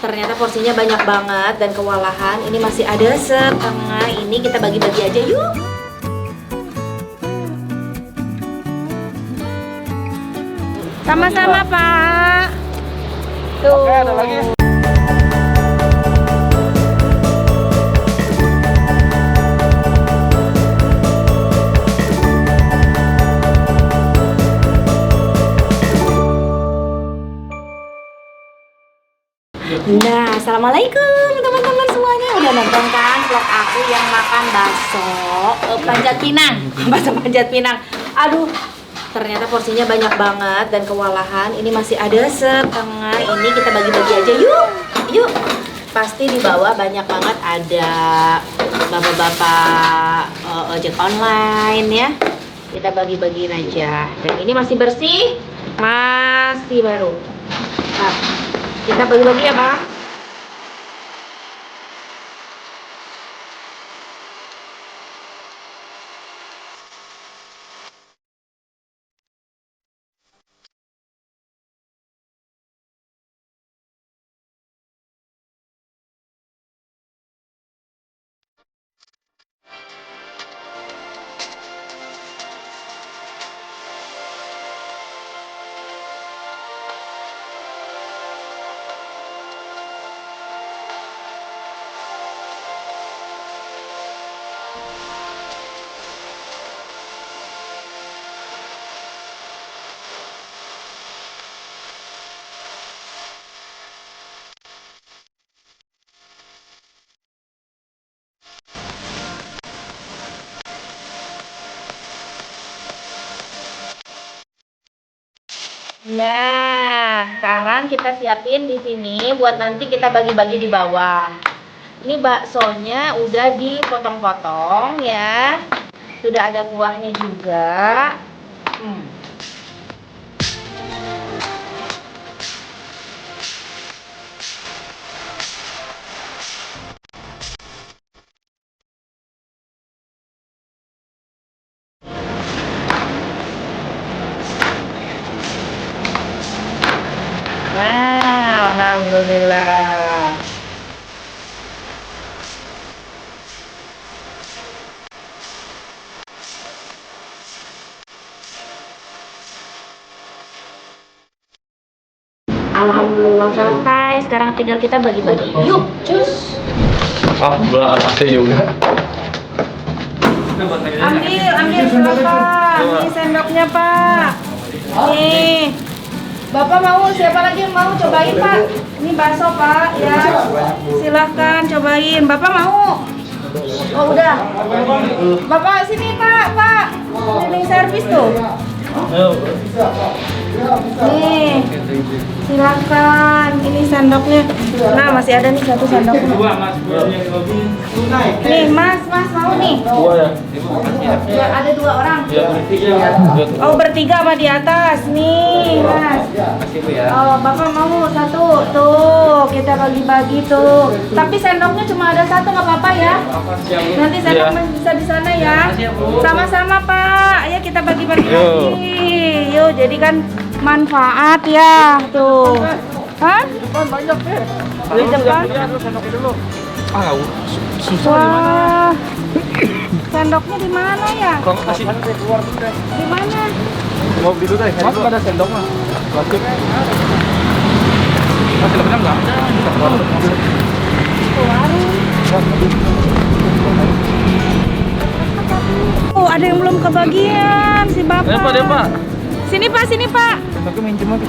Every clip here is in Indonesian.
ternyata porsinya banyak banget dan kewalahan. Ini masih ada setengah, ini kita bagi-bagi aja yuk. Sama-sama Pak. Tuh. Oke, ada lagi. Nah, assalamualaikum teman-teman semuanya. Udah nonton kan vlog aku yang makan bakso Panjat Pinang. Bakso Panjat Pinang. Aduh, ternyata porsinya banyak banget dan kewalahan. Ini masih ada setengah, ini kita bagi-bagi aja yuk. Yuk. Pasti di bawah banyak banget ada bapak-bapak ojek online ya. Kita bagi-bagiin aja. Dan ini masih bersih, masih baru. Nah, kita bagi-bagi ya Bang. Nah, sekarang kita siapin di sini buat nanti kita bagi-bagi di bawah. Ini baksonya udah dipotong-potong ya. Sudah ada kuahnya juga. Wow, alhamdulillah. Alhamdulillah selesai. Sekarang tinggal kita bagi-bagi. Yuk, cus. Ah, belah AC juga. Ambil Bapak. Ini sendoknya Pak. Nih. Bapak mau, siapa lagi yang mau cobain Pak? Ini bakso Pak, ya. Silahkan cobain. Bapak mau? Oh udah. Bapak sini Pak. Cleaning service tuh. Nih, silakan. Ini sendoknya. Nah masih ada nih satu sendok. Nih Mas mau nih. Dua ya. Ya, ada 2 orang. Ya, bertiga. Oh bertiga sama di atas. Nih Mas. Oh Bapak mau satu. Tuh kita bagi-bagi tuh. Tapi sendoknya cuma ada satu, nggak apa-apa ya. Nanti sendok bisa di sana ya. Sama-sama Pak. Ayo kita bagi-bagi lagi. Yuk jadi kan manfaat ya tuh. Hah? Depan banyak deh. Di depan. Sendoknya dulu. Ah, susah Wah. Sendoknya di mana ya? Kalau kasih keluar dulu deh. Di mana? Mau beli dulu deh. Mas ada sendok mah. Plastik. Mas sendoknya enggak ada. Oh, ada yang belum kebagian si Bapak. Ada Pak. Sini Pak. Sendoknya minjem aja.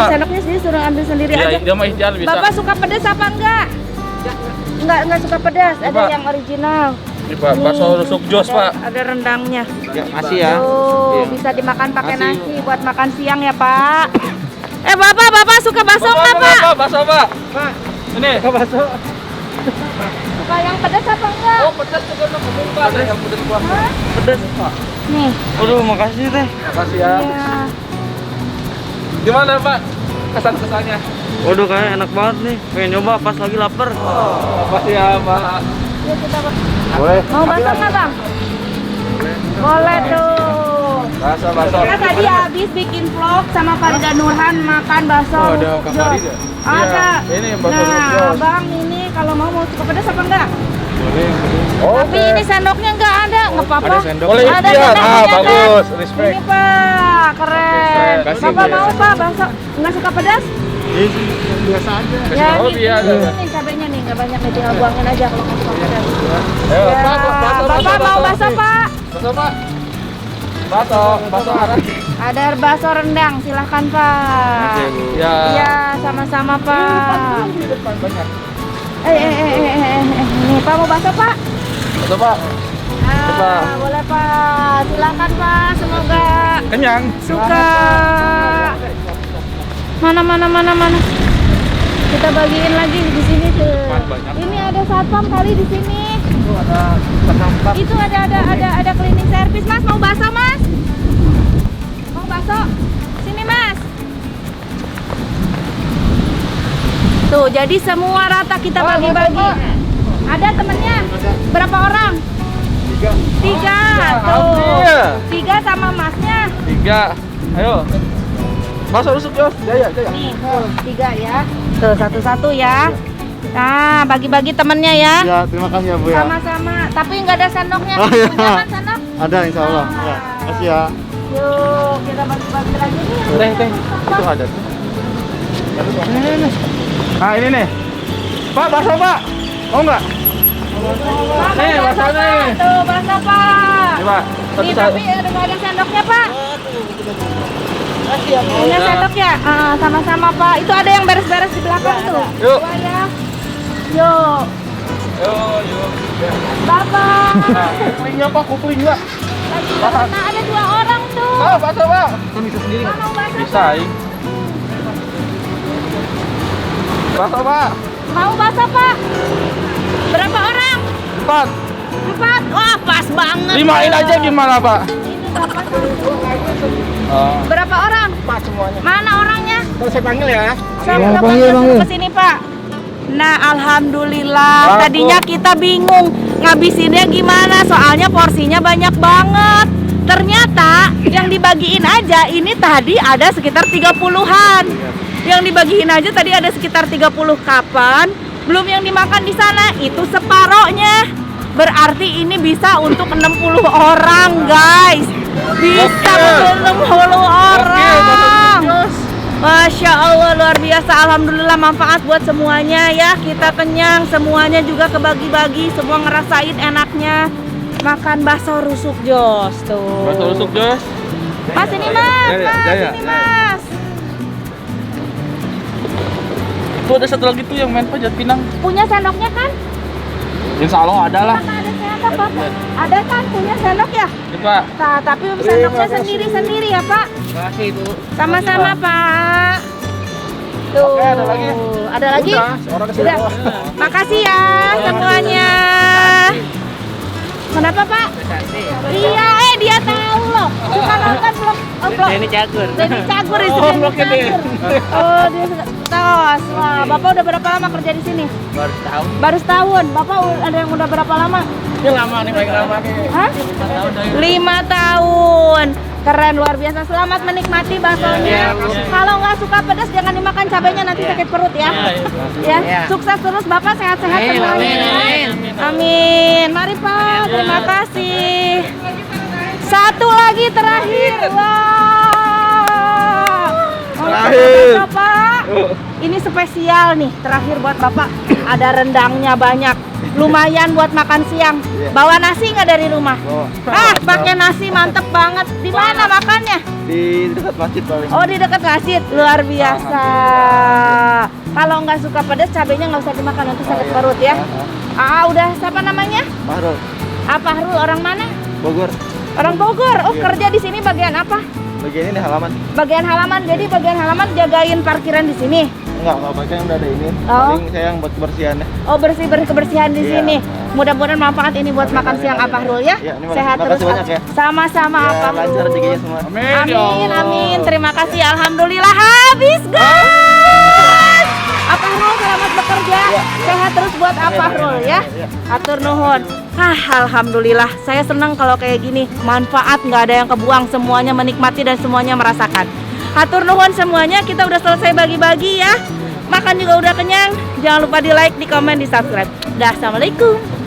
Sendoknya sendiri suruh ambil sendiri Iya, aja. dia mah ikhtiar bisa. Bapak suka pedas apa enggak? Enggak suka pedas. Ini, Ada Pak. yang original. Ini Pak, bakso rusuk jos Pak. Ada rendangnya. Ya, makasih ya. Tuh, bisa dimakan pakai nasi buat makan siang ya, Pak. Bapak suka bakso enggak, Pak? Bakso Pak. Pak. Ini. Bakso. Suka yang pedas apa enggak? Oh, pedas juga dong, Pak. Pedas yang pedas Pak. Pedas Pak. Nih. Aduh, makasih teh. Makasih ya. Iya. Gimana Pak? Kesan-kesannya? Waduh, kayak enak banget nih. Pengen nyoba pas lagi lapar. Makasih ya, Pak. Yuk kita Boleh. mau bakso nggak Bang? Boleh tuh. Bakso. Kita tadi habis bikin vlog sama Farida Nurhan makan bakso. Oh, ada Kak Jos. Farida? Ada. Iya, ini bakso Nah, Abang ini kalau mau suka pedas apa enggak? Boleh. Tapi ini sendoknya enggak ada, enggak apa-apa. Ada sendok. Boleh Ada ikhtiar. sendoknya, Ah, kan? bagus. Respect. Ini Pak, keren. Kasih, Bapak Bu, ya. mau Pak, bakso enggak suka pedas? Biasa aja. Ya, Oh, ini, biasa. ini cabenya nih, enggak banyak nih, tinggal buangin aja kalau nggak suka pedas. Ayo, Ya, Bapak mau bakso Pak? Bakso, Pak. Bakso arah. Ada bakso rendang, silahkan Pak. Oke, Bu. Ya. Iya, sama-sama Pak. Di depan banyak. Nih Pak mau bakso Pak? Bakso, Pak. Coba. Boleh Pak, silakan Pak. Semoga Kenyang. suka. Mana. Kita bagiin lagi di sini tuh. Banyak. Ini ada satpam kali di sini. Itu ada penangkap. Itu ada cleaning service Mas. Mau bakso Mas? Mau bakso? Sini Mas. Tuh, jadi semua rata kita bagi-bagi. Ada temennya? Berapa orang? 3. Tuh. 3 sama Masnya. 3. Ayo. Bakso rusuk, Jos. Jaya. Nih, tuh 3 ya. Tuh, satu-satu ya. Nah, bagi-bagi temennya ya. Ya, terima kasih ya, Bu ya. Sama-sama. Tapi nggak ada sendoknya. Oh, iya. Punya kan sendok? Ada insya Allah. Ya, makasih ya. Yuk, kita bagi-bagi lagi nih. Teh. Itu ada tuh. Ini. Nah, ini nih. Pak, bakso, Pak. Mau enggak? Pak, Nih, bakso, bakso nih. Pak. Tuh, bakso Pak. Ini, Pak. Nih, Satu-satu. tapi nggak ada sendoknya Pak. Punya sendok ya? Sama-sama Pak. Itu ada yang beres-beres di belakang tuh. Yuk. Dua ya. Yuk. Yuk. Bapak. Kuplingnya, Pak. Kupling enggak? Nah, ada 2 orang tuh. Pak, bakso, Pak. Kan bisa sendiri. Pak, mau bakso, Bisa, Pak? Bakso, Pak. Mau bakso Pak? Berapa orang? 4. 4. Wah, pas banget. Limain aja gimana, Pak? Ini Bapak satu. Oh. Berapa orang? 4 semuanya. Mana orangnya? Kalau saya panggil ya. Siapa ke sini Pak? Nah, alhamdulillah. Bagus. Tadinya kita bingung ngabisinnya gimana, soalnya porsinya banyak banget. Ternyata yang dibagiin aja ini tadi ada sekitar 30-an. Yang dibagiin aja tadi ada sekitar 30 kapan. Belum yang dimakan di sana, itu separohnya. Berarti ini bisa untuk 60 orang, guys. Bisa untuk 60 orang. Masya Allah, luar biasa. Alhamdulillah, manfaat buat semuanya ya. Kita kenyang, semuanya juga kebagi-bagi. Semua ngerasain enaknya makan bakso rusuk Jos tuh. Bakso rusuk, Jos. Mas ini Mas, Jaya. ini Mas. Itu ada satu lagi tuh yang main pajat Pinang. Punya sendoknya kan? Insya Allah ada lah. Bapak ada sendok Bapak? Ada kan punya sendok ya? Ini, Pak. Nah, tapi sendoknya sendiri-sendiri ya Pak? Makasih, Bu. Sama-sama Pak. Tuh. Oke, ada lagi? Ada lagi? Udah, seorang kesini. Udah. Makasih ya semuanya. Kenapa Pak? Iya, dia tahu loh. Suka nonton belum? Ini cagur. Denny Cagur itu. Oh, Denny blok ini. Cagur. Oh, dia suka. Tos. Wah, Bapak udah berapa lama kerja di sini? Baru tahu. Baru setahun. Bapak ada yang udah berapa lama? Ini lama nih, paling lama nih. Hah? 5 tahun. Keren, luar biasa. Selamat menikmati baksonya. Kalau nggak suka pedas jangan dimakan cabenya, nanti sakit perut ya. Ya, sukses terus Bapak, sehat-sehat semuanya. Amin. Mari Pak, terima kasih. Satu lagi terakhir. Wah. Terakhir. Bapak. Ini spesial nih, terakhir buat Bapak. Ada rendangnya banyak. Lumayan buat makan siang. Bawa nasi nggak dari rumah? Pakai nasi mantep banget. Di mana makannya? Di dekat masjid paling. Oh, di dekat masjid. Luar biasa. Kalau nggak suka pedas, cabenya nggak usah dimakan, nanti sakit perut ya. Udah. Siapa namanya? Mahrul, Fahrul, orang mana? Bogor. Orang Bogor. Oh, kerja di sini bagian apa? Bagian ini halaman. Bagian halaman. Jadi bagian halaman jagain parkiran di sini. Enggak, bagian udah ada ini. Oh. Paling saya yang buat kebersihannya. Oh, bersih-bersih kebersihan di Iya. sini. Mudah-mudahan manfaat ini buat makan siang Fahrul ya. Iya, ini Sehat makasih terus. banyak ya. Sama-sama Ya, Fahrul. lancar rezekinya semua. Amin, ya Amin, Allah. amin. Terima kasih. Alhamdulillah habis, guys. Fahrul selamat bekerja. Sehat terus buat Fahrul ya. Atur nuhun. Alhamdulillah. Saya senang kalau kayak gini. Manfaat nggak ada yang kebuang. Semuanya menikmati dan semuanya merasakan. Atur nuhun semuanya. Kita udah selesai bagi-bagi ya. makan juga udah kenyang. Jangan lupa di like, di komen, di subscribe. Dah, assalamualaikum.